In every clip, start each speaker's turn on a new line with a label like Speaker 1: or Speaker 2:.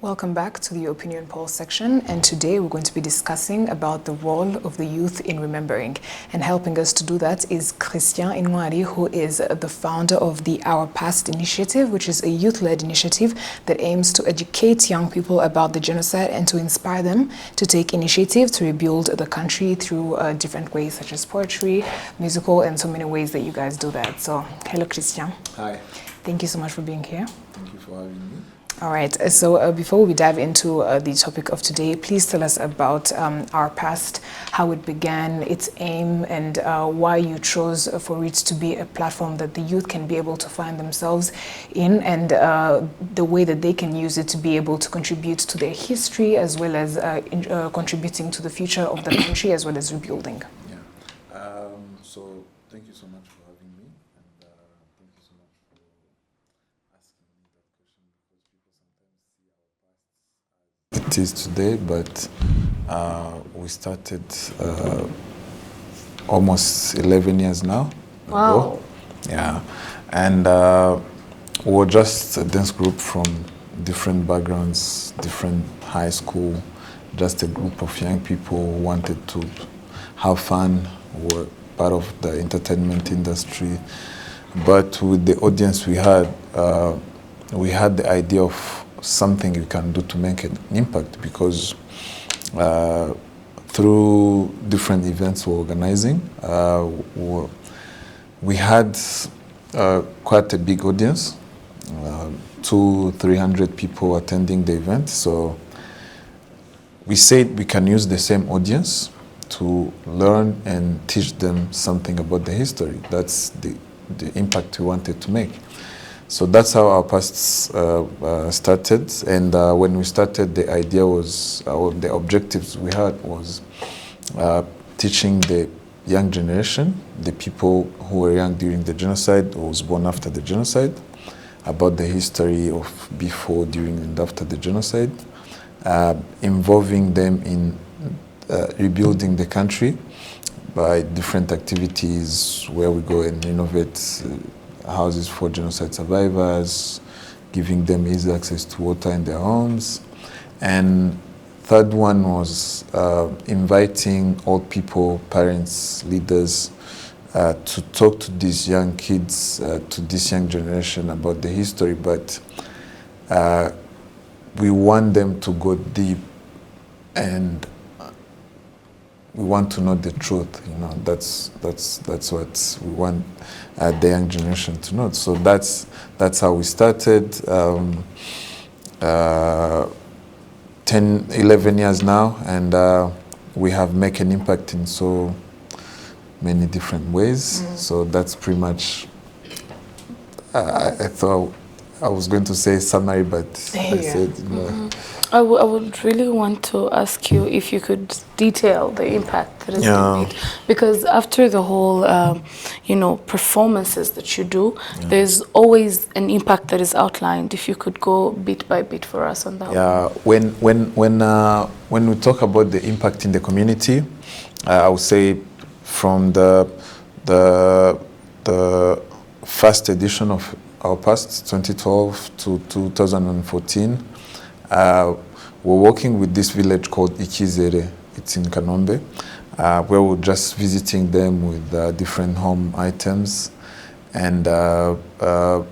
Speaker 1: Welcome back to the Opinion Poll section, and today we're going to be discussing about the role of the youth in remembering. And helping us to do that is Christian Inwari, who is the founder of the Our Past initiative, which is a youth-led initiative that aims to educate young people about the genocide and to inspire them to take initiative to rebuild the country through different ways, such as poetry, musical, and so many ways that you guys do that. So, hello, Christian.
Speaker 2: Hi.
Speaker 1: Thank you so much for being here.
Speaker 2: Thank you for having me.
Speaker 1: All right, so before we dive into the topic of today, please tell us about Our Past, how it began, its aim, and why you chose for it to be a platform that the youth can be able to find themselves in, and the way that they can use it to be able to contribute to their history, as well as contributing to the future of the country, as well as rebuilding.
Speaker 2: Yeah. So thank you so much for having me, and thank you so much for asking me that question, because people sometimes see our past as it is today, but we started almost 11 years now.
Speaker 1: Wow.
Speaker 2: Ago. Yeah. And we were just a dance group from different backgrounds, different high school, just a group of young people who wanted to have fun, were part of the entertainment industry. But with the audience we had the idea of something we can do to make an impact, because through different events we're organizing, we had quite a big audience, 200-300 people attending the event. So we said we can use the same audience to learn and teach them something about the history. That's the impact we wanted to make. So that's how Our Past started. And when we started, the idea was, the objectives we had was teaching the young generation, the people who were young during the genocide, who was born after the genocide, about the history of before, during, and after the genocide, involving them in rebuilding the country by different activities where we go and renovate houses for genocide survivors, giving them easy access to water in their homes. And third one was inviting old people, parents, leaders, to talk to these young kids, to this young generation about the history, but we want them to go deep, and we want to know the truth. You know, that's what we want the young generation to know. So that's how we started. 11 years now, and we have made an impact in so many different ways. So that's pretty much. I thought I was going to say summary, but I said.
Speaker 3: I would really want to ask you if you could detail the impact that has been made, because after the whole, performances that you do, there's always an impact that is outlined. If you could go bit by bit for us on that.
Speaker 2: Yeah, when we talk about the impact in the community, I would say from the first edition of Our Past, 2012 to 2014. We're working with this village called Ikizere. It's in Kanombe, where we're just visiting them with different home items. And to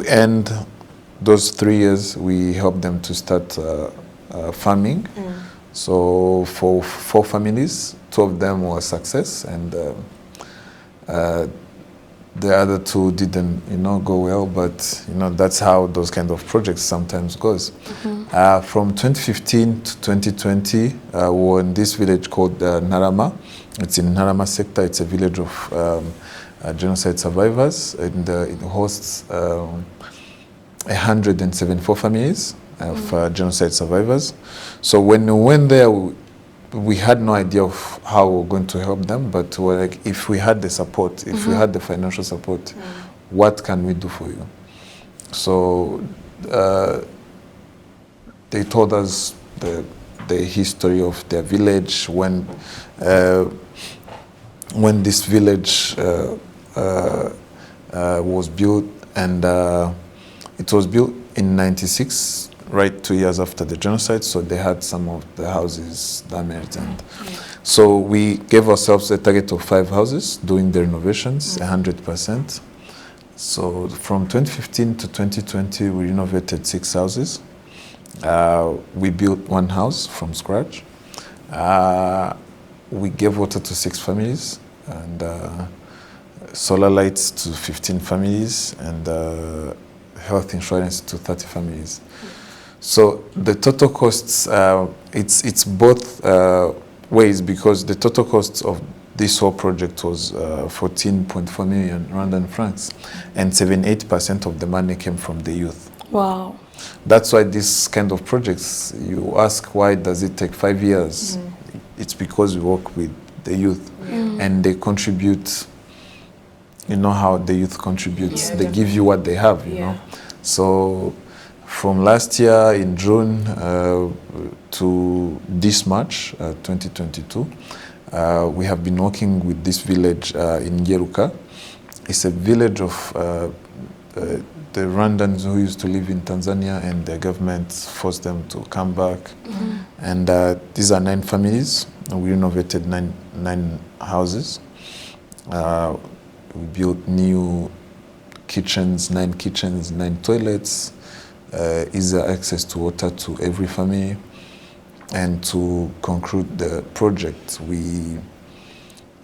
Speaker 2: end those 3 years, we helped them to start farming. So for 4 families, 2 of them were a success, and the other 2 didn't, go well, but that's how those kind of projects sometimes goes. From 2015 to 2020, we were in this village called Narama. It's in Narama sector. It's a village of genocide survivors, and it hosts 174 families of genocide survivors. So when we went there, we had no idea of how we were going to help them, but we were like, if we had the support, if we had the financial support, what can we do for you? So they told us the the history of their village, when this village was built, and it was built in 96, right 2 years after the genocide, so they had some of the houses damaged. And so we gave ourselves a target of 5 houses, doing the renovations 100%. So from 2015 to 2020, we renovated 6 houses. We built 1 house from scratch. We gave water to 6 families, and solar lights to 15 families, and health insurance to 30 families. So the total costs, it's both ways, because the total cost of this whole project was 14.4 million Rwandan francs, and 78% of the money came from the youth.
Speaker 3: Wow.
Speaker 2: That's why this kind of projects, you ask why does it take 5 years? It's because we work with the youth, and they contribute. You know how the youth contributes. They give you what they have, you know. So from last year in June to this March 2022, we have been working with this village in Yeruka. It's a village of the Rwandans who used to live in Tanzania, and the government forced them to come back. And these are 9 families. We renovated nine houses. We built new kitchens, 9 kitchens, 9 toilets, easier access to water to every family. And to conclude the project,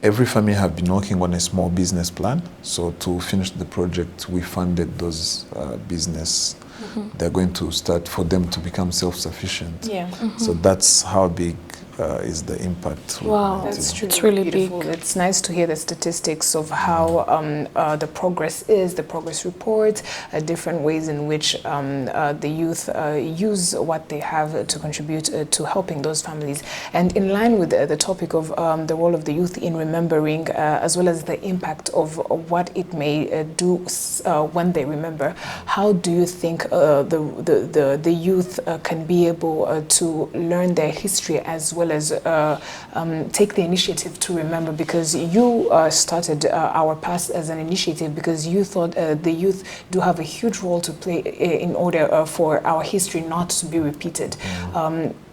Speaker 2: every family have been working on a small business plan. So to finish the project, we funded those business. They're going to start for them to become self-sufficient. So that's how big is the impact.
Speaker 3: Wow,
Speaker 1: that's true.
Speaker 3: It's really
Speaker 1: beautiful.
Speaker 3: big.
Speaker 1: It's nice to hear the statistics of how the progress is, the progress report, different ways in which the youth use what they have to contribute to helping those families. And in line with the topic of the role of the youth in remembering, as well as the impact of what it may do when they remember, how do you think the youth can be able to learn their history as well as take the initiative to remember? Because you started our past as an initiative because you thought the youth do have a huge role to play in order for our history not to be repeated.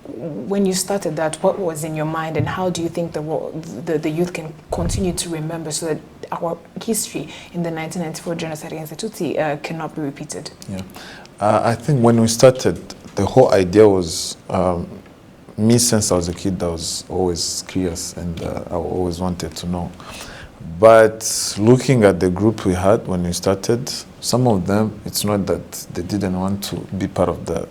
Speaker 1: When you started that, what was in your mind, and how do you think the youth can continue to remember so that our history in the 1994 genocide against the Tutsi cannot be repeated?
Speaker 2: I think when we started, the whole idea was me, since I was a kid, I was always curious, and I always wanted to know. But looking at the group we had when we started, some of them, it's not that they didn't want to be part of the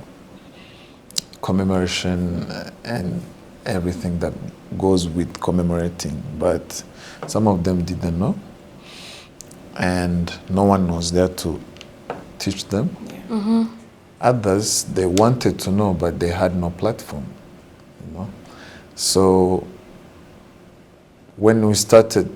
Speaker 2: commemoration and everything that goes with commemorating, but some of them didn't know, and no one was there to teach them. Others, they wanted to know, but they had no platform. So when we started,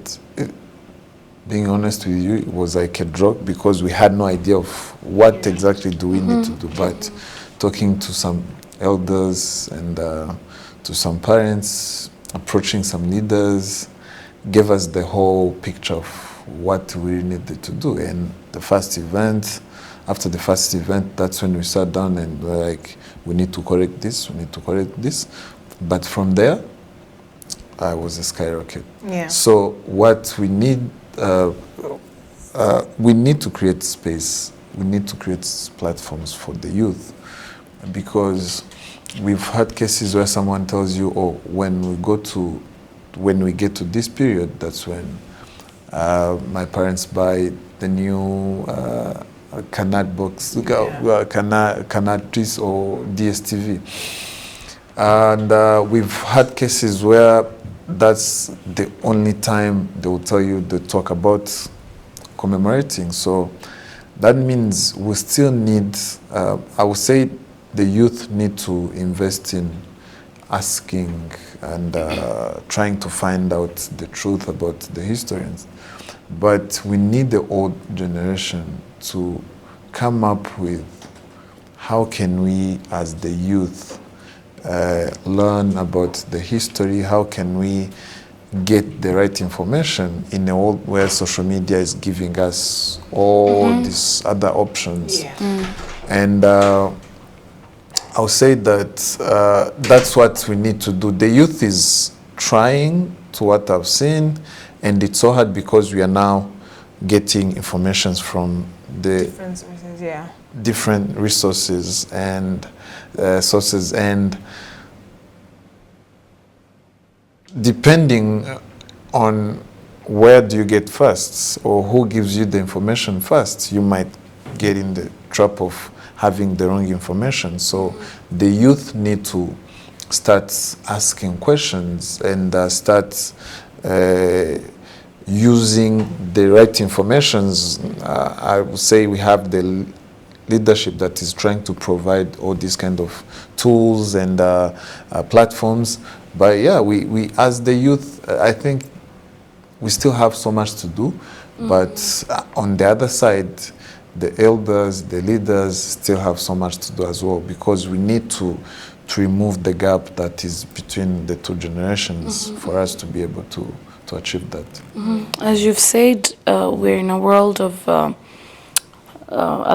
Speaker 2: being honest with you, it was like a drug because we had no idea of what exactly do we need to do. But talking to some elders and to some parents, approaching some leaders, gave us the whole picture of what we needed to do. And the first event, after the first event, that's when we sat down and were like, we need to correct this, we need to correct this. But from there, I was a skyrocket. So what we need to create space. We need to create platforms for the youth, because we've had cases where someone tells you, "Oh, when we get to this period, that's when my parents buy the new Canard box, Canard Tris or DSTV." And we've had cases where that's the only time they will tell you they talk about commemorating. So that means we still need, I would say the youth need to invest in asking and trying to find out the truth about the historians. But we need the old generation to come up with how can we as the youth learn about the history? How can we get the right information in a world where social media is giving us all these other options?
Speaker 1: Yeah.
Speaker 2: And I'll say that that's what we need to do. The youth is trying, to what I've seen, and it's so hard because we are now getting informations from the
Speaker 1: Different sources, yeah.
Speaker 2: different resources and sources, and depending on where do you get first or who gives you the information first, you might get in the trap of having the wrong information. So the youth need to start asking questions and start using the right informations. I would say we have the leadership that is trying to provide all these kind of tools and platforms. But yeah, we as the youth, I think we still have so much to do. But on the other side, the elders, the leaders still have so much to do as well, because we need to remove the gap that is between the two generations for us to be able to achieve that.
Speaker 3: As you've said, we're in a world of a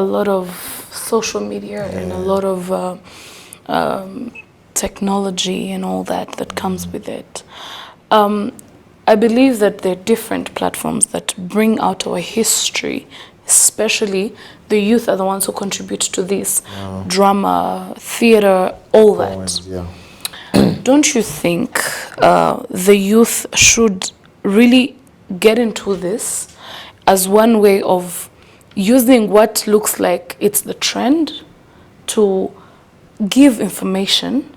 Speaker 3: lot of social media and a lot of technology and all that comes with it. I believe that there are different platforms that bring out our history, especially the youth are the ones who contribute to this. Drama, theater, all that.
Speaker 2: Poems, yeah.
Speaker 3: Don't you think the youth should really get into this as one way of using what looks like it's the trend to give information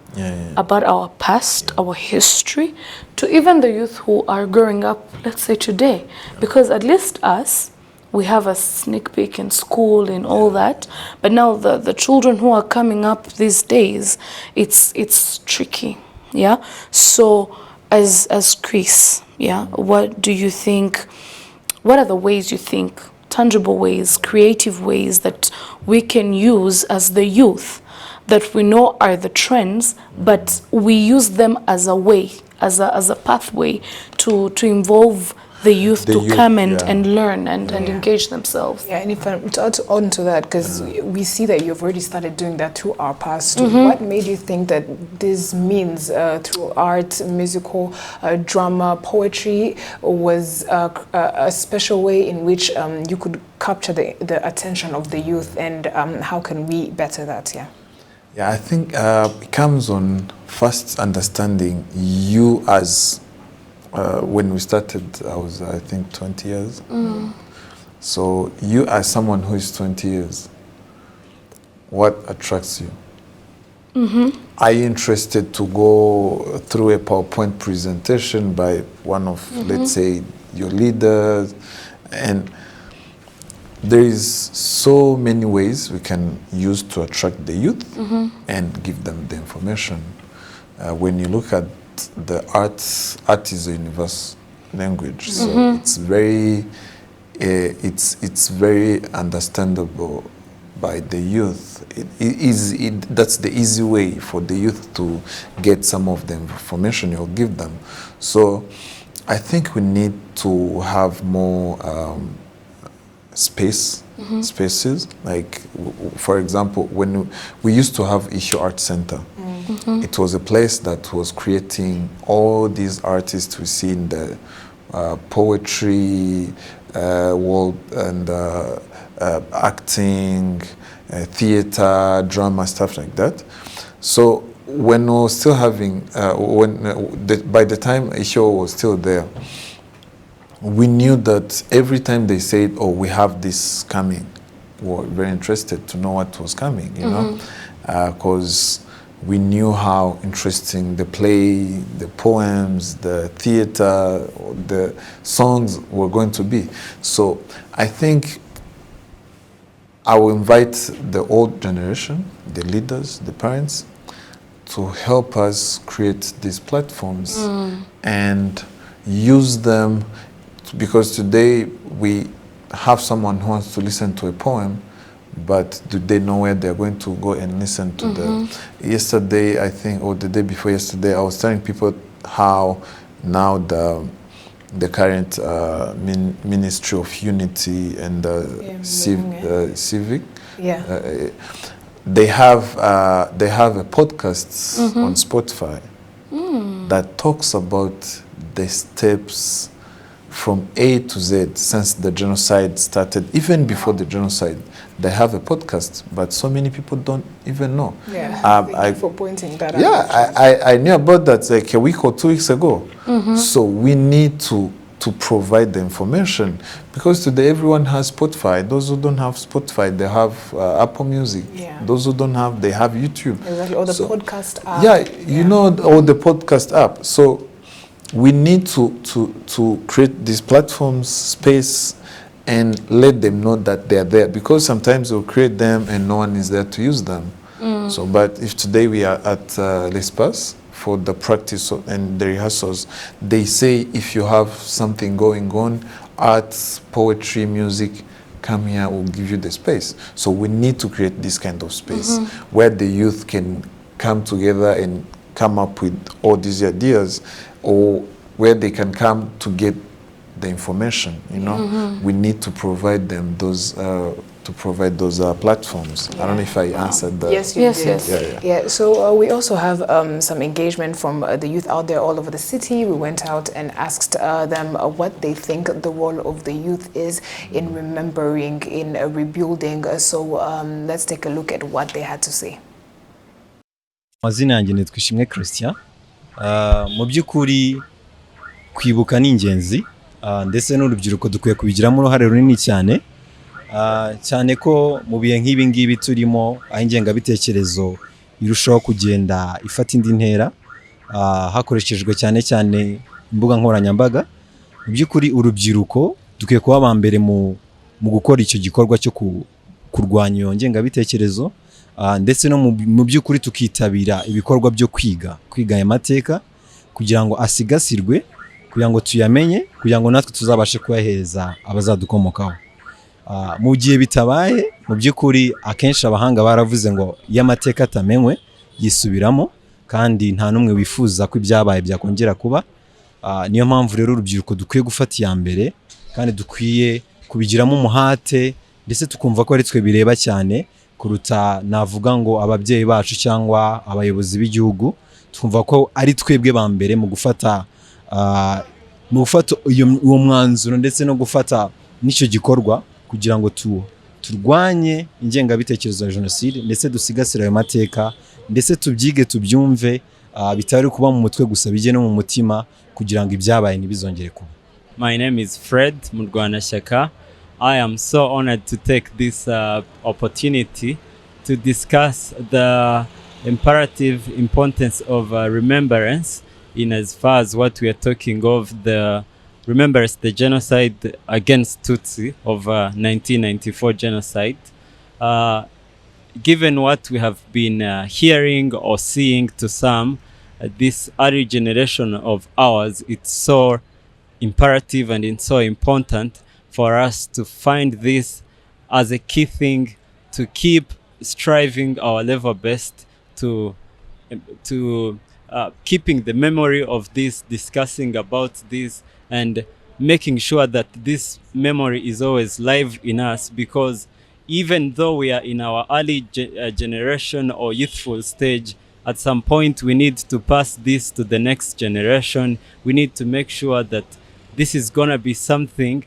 Speaker 3: about our past, our history, to even the youth who are growing up, let's say today? Because at least us, we have a sneak peek in school and all that, but now the children who are coming up these days, it's tricky. Yeah. So as Chris, yeah, what do you think? What are the ways you think, tangible ways, creative ways that we can use as the youth that we know are the trends, but we use them as a way, as a pathway to involve the youth to come and learn and engage themselves?
Speaker 1: Yeah, and if I'm to add on to that, because we see that you've already started doing that through our past. What made you think that this means through art, musical, drama, poetry was a special way in which you could capture the attention of the youth, and how can we better that?
Speaker 2: Yeah, I think it comes on first understanding you as when we started, I was, I think, 20 years. So you as someone who is 20 years, what attracts you? Are you interested to go through a PowerPoint presentation by one of, let's say, your leaders? And there is so many ways we can use to attract the youth and give them the information. When you look at the art is a universal language, so it's very understandable by the youth. That's the easy way for the youth to get some of the information you'll give them. So I think we need to have more spaces. Like, for example, when we used to have Issue Art Center, it was a place that was creating all these artists we see in the poetry world and acting, theater, drama, stuff like that. So when we were still having, by the time Issue was still there, we knew that every time they said, "Oh, we have this coming," we were very interested to know what was coming, you know, because we knew how interesting the play, the poems, the theater, the songs were going to be. So I think I will invite the old generation, the leaders, the parents, to help us create these platforms and use them. Because today we have someone who wants to listen to a poem, but do they know where they're going to go and listen to the... Yesterday, I think, or the day before yesterday, I was telling people how now the current Ministry of Unity and Civic, they have a podcast on Spotify that talks about the steps from A to Z since the genocide started. Even before the genocide, they have a podcast, but so many people don't even know.
Speaker 1: Thank you for pointing that out.
Speaker 2: I knew about that like a week or 2 weeks ago. So we need to provide the information, because today everyone has Spotify. Those who don't have Spotify, they have Apple Music. Those who don't have, they have YouTube.
Speaker 1: Exactly, or the podcast app.
Speaker 2: You know, or the podcast app. So we need to create these platforms, space, and let them know that they're there, because sometimes we'll create them and no one is there to use them. So, but if today we are at L'Espace for the practice and the rehearsals, they say if you have something going on, arts, poetry, music, come here, we'll give you the space. So we need to create this kind of space where the youth can come together and come up with all these ideas, or where they can come to get the information. You know, we need to provide them those platforms. I don't know if I answered that.
Speaker 1: Yes, you did. So we also have some engagement from the youth out there all over the city. We went out and asked them what they think the role of the youth is in remembering, in rebuilding. So let's take a look at what they had to say.
Speaker 4: Mazina yanjye nitwa Ishimwe Christian. Mu by'ukuri kwibuka ni ingenzi, ndetse n'urubyiruko dukwiye kubigiramo uruhare runini cyane. Cyane ko mu bihe nk'ibi ngibi turimo, aho ingengabitekerezo irushaho kugenda ifata indi ntera, hakoreshejwe cyane cyane imbuga nkoranyambaga. Mu by'ukuri urubyiruko dukwiye kuba aba mbere mu gukora icyo gikorwa cyo kurwanya iyo ngengabitekerezo, ndetse no mu by'ukuri tukitabira ibikorwa byo kwiga aya mateka kugira ngo asigasirwe, kugira ngo tuyamenye, kugira ngo natwe tuzabashe kuyahereza abazadukomokaho. Mu gihe bitabaye, mu by'ukuri akenshi abahanga baravuze ngo iyo amateka atamenywe yisubiramo, kandi nta n'umwe wifuza ko ibyabaye byakongera kuba. Niyo mpamvu rero urubyiruko dukwiye gufata iya mbere, kandi dukwiye kubigiramo umuhate, ndetse tukumva ko ari twe bireba cyane kuruta navuga ngo ababyeyi bacu cyangwa abayobozi b'igihugu. Twumva ko ari twebwe ba mbere mu gufata uwo mwanzuro, ndetse no gufata n'icyo gikorwa kugira ngo turwanye ingengabitekerezo ya jenoside, ndetse dusigasire ayo mateka, ndetse tubyige tubyumve, bitari kuba mu mutwe gusa, bijye no mu mutima, kugira ngo ibyabaye ntibizongere kuba.
Speaker 5: My name is Fred Murwanashyaka. I am so honored to take this opportunity to discuss the imperative importance of remembrance, in as far as what we are talking of, the remembrance, the genocide against Tutsi of 1994 genocide. Given what we have been hearing or seeing to some, this early generation of ours, it's so imperative and it's so important for us to find this as a key thing, to keep striving our level best to keeping the memory of this, discussing about this, and making sure that this memory is always live in us, because even though we are in our early generation or youthful stage, at some point we need to pass this to the next generation. We need to make sure that this is gonna be something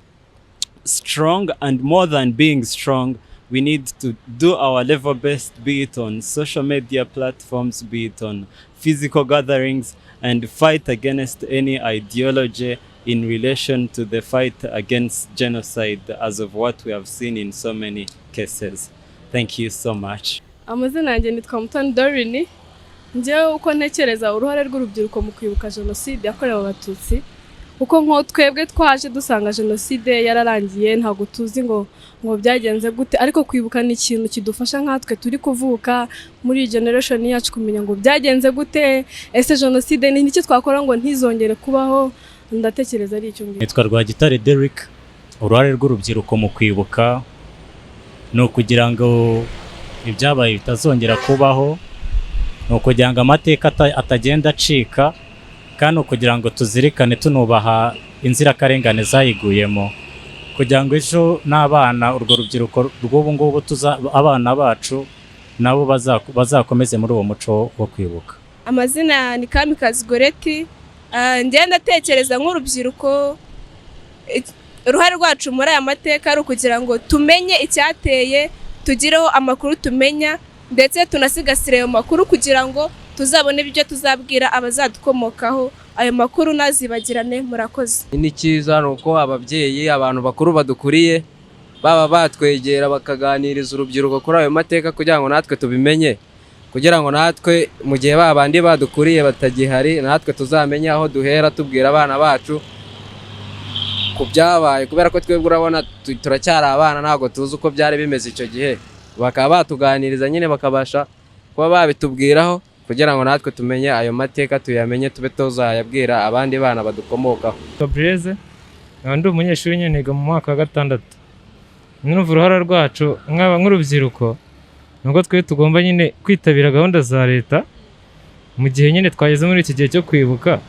Speaker 5: strong, and more than being strong, we need to do our level best, be it on social media platforms, be it on physical gatherings, and fight against any ideology in relation to the fight against genocide, as of what we have seen in so many cases. Thank you so much.
Speaker 6: Amazina yanjye nitwa Mutoni Dorine. Njyewe uko ntekereza uruhare rw'urubyiruko mu kwibuka jenoside yakorewe Abatutsi, uko nko twebwe twaje dusanga jenoside yararangiye, ntago tuzi ngo byagenze gute, ariko kwibuka ni ikintu kidufasha nkatwe turi kuvuka muri generation yacu kumenya ngo byagenze gute, ese jenoside ni iki twakora ngo ntizongere kubaho. Ndatekereza ari icyo ngicyo.
Speaker 7: Nitwa Rwagitare Derrick. Uruhare rw'urubyiruko mu kwibuka ni ukugira ngo ibyabaye bitazongera kubaho, ni ukugira ngo amateka atagenda acika, kandi ukugira ngo tuzirikane tunubaha inzirakarengane zayiguyemo, kugira ngo ejo n'abana urwo rubyiruko rw'ubu ngubu abana bacu nabo bazakomeze muri uwo muco wo kwibuka.
Speaker 6: Amazina ni Kamikazi Goreti. Ngenda atekereza nk'urubyiruko uruhare rwacu muri aya mateka ari ukugira ngo tumenye icyateye, tugireho amakuru tumenya, ndetse tunasigasire ayo makuru kugira ngo tuzabone ibyo tuzabwira abazadukomokaho, ayo makuru nazibagirane. Murakoze.
Speaker 8: Ni cyiza nuko ababyeyi, abantu bakuru badukuriye baba batwegera bakaganiriza urubyiruko kuri ayo mateka kugira ngo natwe tubimenye, kugira ngo natwe mu gihe babandi badukuriye batagihari natwe tuzamenye aho duhera tubwira abana bacu ku byabaye, kubera ko twebwe urabona turacyari abana, ntabwo tuzi uko byari bimeze icyo gihe. Bakaba batuganiriza nyine bakabasha kuba babitubwiraho kugira ngo natwe tumenye ayo mateka, tuyamenye, tube tuzayabwira abandi bana badukomokaho.
Speaker 9: Gabrieze, ndi umunyeshuri nyine niga mu mwaka wa 6. Numva uruhara rwacu nk'urubyiruko nuko twe tugomba nyine kwitabira gahunda za leta mu gihe nyine twageze muri iki gihe cyo kwibuka,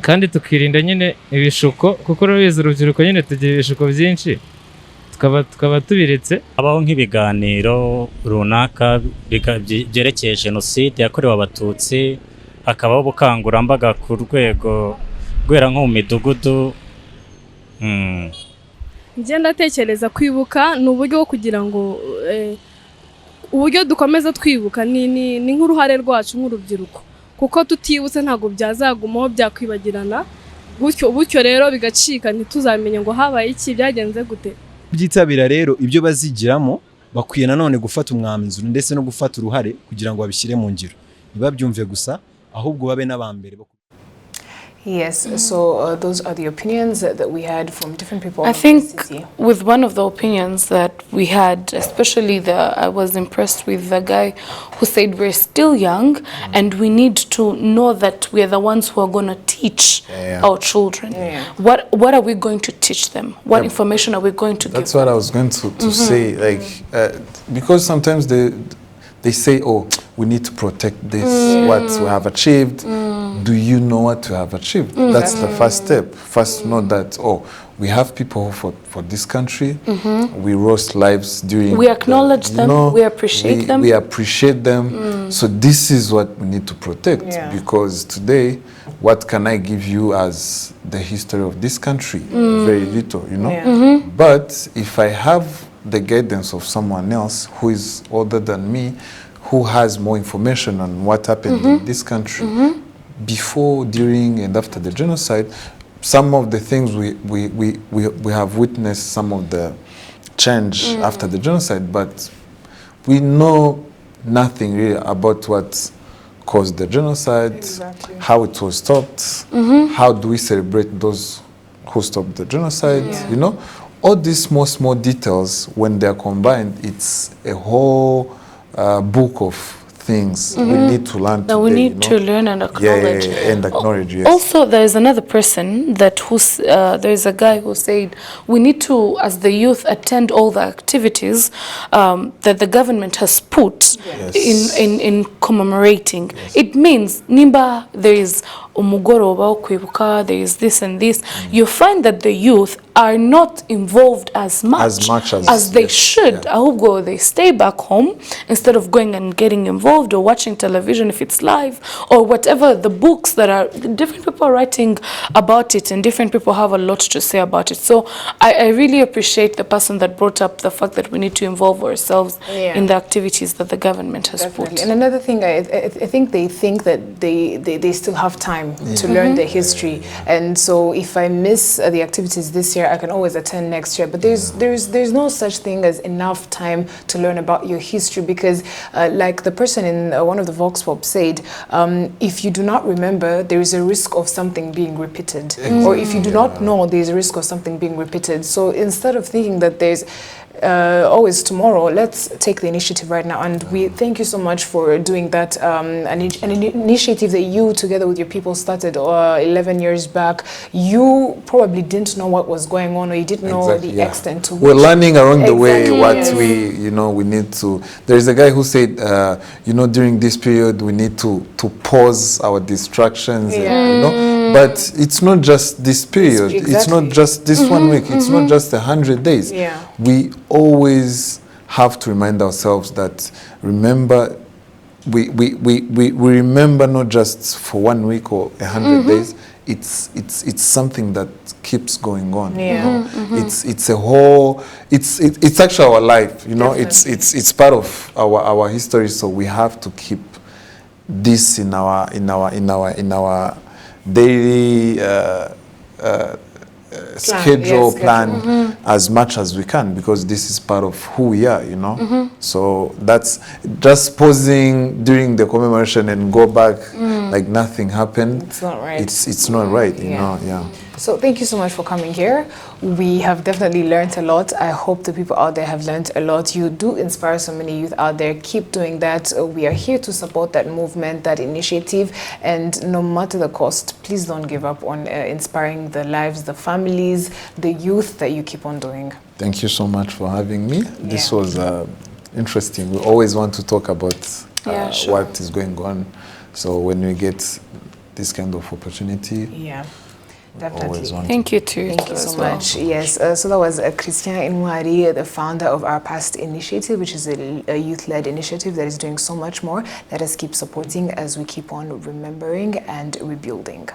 Speaker 9: kandi tukirinda nyine ibishuko, kuko urabizi urubyiruko nyine tugira ibishuko byinshi, tukaba tubiretse.
Speaker 7: Habaho nk'ibiganiro runaka byerekeye Genocide yakorewe Abatutsi, hakabaho ubukangurambaga ku rwego rwera nko mu midugudu.
Speaker 6: Ngenda atekereza kwibuka ni uburyo bwo kugira ngo uburyo dukomeza twibuka ni nk'uruhare rwacu nk'urubyiruko, kuko tutibutse ntabwo byazagumaho, byakwibagirana, gutyo rero bigacika, ntituzamenye ngo habaye iki, byagenze gute.
Speaker 4: Byitabira rero ibyo bazigiramo, bakwiye nanone gufata umwanzuro ndetse no gufata uruhare kugira ngo babishyire mu ngiro, ntibabyumve gusa ahubwo babe n'abambere.
Speaker 1: Yes, so those are the opinions that we had from different people.
Speaker 3: I think with one of the opinions that we had, especially I was impressed with the guy who said we're still young and we need to know that we are the ones who are going to teach our children. What are we going to teach them? What information are we going to give them?
Speaker 2: That's what I was going to say, like, because sometimes they say, oh, we need to protect this, what we have achieved. Do you know what you have achieved? That's the first step. First, know that, oh, we have people who fought for this country. We lost lives during.
Speaker 3: We acknowledge them. We appreciate them.
Speaker 2: We appreciate them. So this is what we need to protect. Because today, what can I give you as the history of this country? Very little, you know. But if I have the guidance of someone else who is older than me, who has more information on what happened in this country before, during, and after the genocide, some of the things we have witnessed, some of the change after the genocide, but we know nothing really about what caused the genocide, how it was stopped, how do we celebrate those who stopped the genocide, you know. All these small details, when they're combined, it's a whole book of things we need to learn
Speaker 3: that
Speaker 2: today,
Speaker 3: we need to learn and acknowledge.
Speaker 2: And acknowledge, yes.
Speaker 3: Also, there is another person there is a guy who said we need to, as the youth, attend all the activities that the government has put in commemorating. It means nimba there is umugoroba wo kwibuka, there is this and this. You find that the youth are not involved as much as they should. Ahubwo they stay back home instead of going and getting involved or watching television if it's live, or whatever the books that are different people are writing about it, and different people have a lot to say about it. So I really appreciate the person that brought up the fact that we need to involve ourselves in the activities that the government has put.
Speaker 1: And another thing, I think they think that they still have time to learn their history, and so if I miss the activities this year, I can always attend next year. But there's no such thing as enough time to learn about your history, because like the person in one of the Vox Pop said, if you do not remember, there is a risk of something being repeated, or if you do not know, there is a risk of something being repeated. So instead of thinking that there's always tomorrow. Let's take the initiative right now. And we thank you so much for doing that. An initiative that you, together with your people, started 11 years back. You probably didn't know what was going on, or you didn't know the extent to which.
Speaker 2: We're learning along the way what
Speaker 1: yes.
Speaker 2: we need to. There is a guy who said, during this period we need to pause our distractions. And, but it's not just this period. It's not just this 1 week. It's not just 100 days.
Speaker 1: Yeah.
Speaker 2: We always have to remind ourselves that we remember not just for 1 week or 100 days. It's something that keeps going on.
Speaker 1: Yeah.
Speaker 2: It's a whole. It's actually our life. It's part of our history. So we have to keep this in our daily schedule plan as much as we can, because this is part of who we are, So that's just pausing during the commemoration and go back like nothing happened.
Speaker 1: It's not right.
Speaker 2: It's not right, you know. Yeah.
Speaker 1: So thank you so much for coming here. We have definitely learned a lot. I hope the people out there have learned a lot. You do inspire so many youth out there. Keep doing that. We are here to support that movement, that initiative, and no matter the cost, please don't give up on inspiring the lives, the families, the youth that you keep on doing.
Speaker 2: Thank you so much for having me. This was interesting. We always want to talk about what is going on. So when we get this kind of opportunity,
Speaker 1: definitely.
Speaker 3: Thank you too.
Speaker 1: Thank you so much. Yes, so that was Christian Inwari, the founder of Our Past Initiative, which is a youth-led initiative that is doing so much more. Let us keep supporting as we keep on remembering and rebuilding.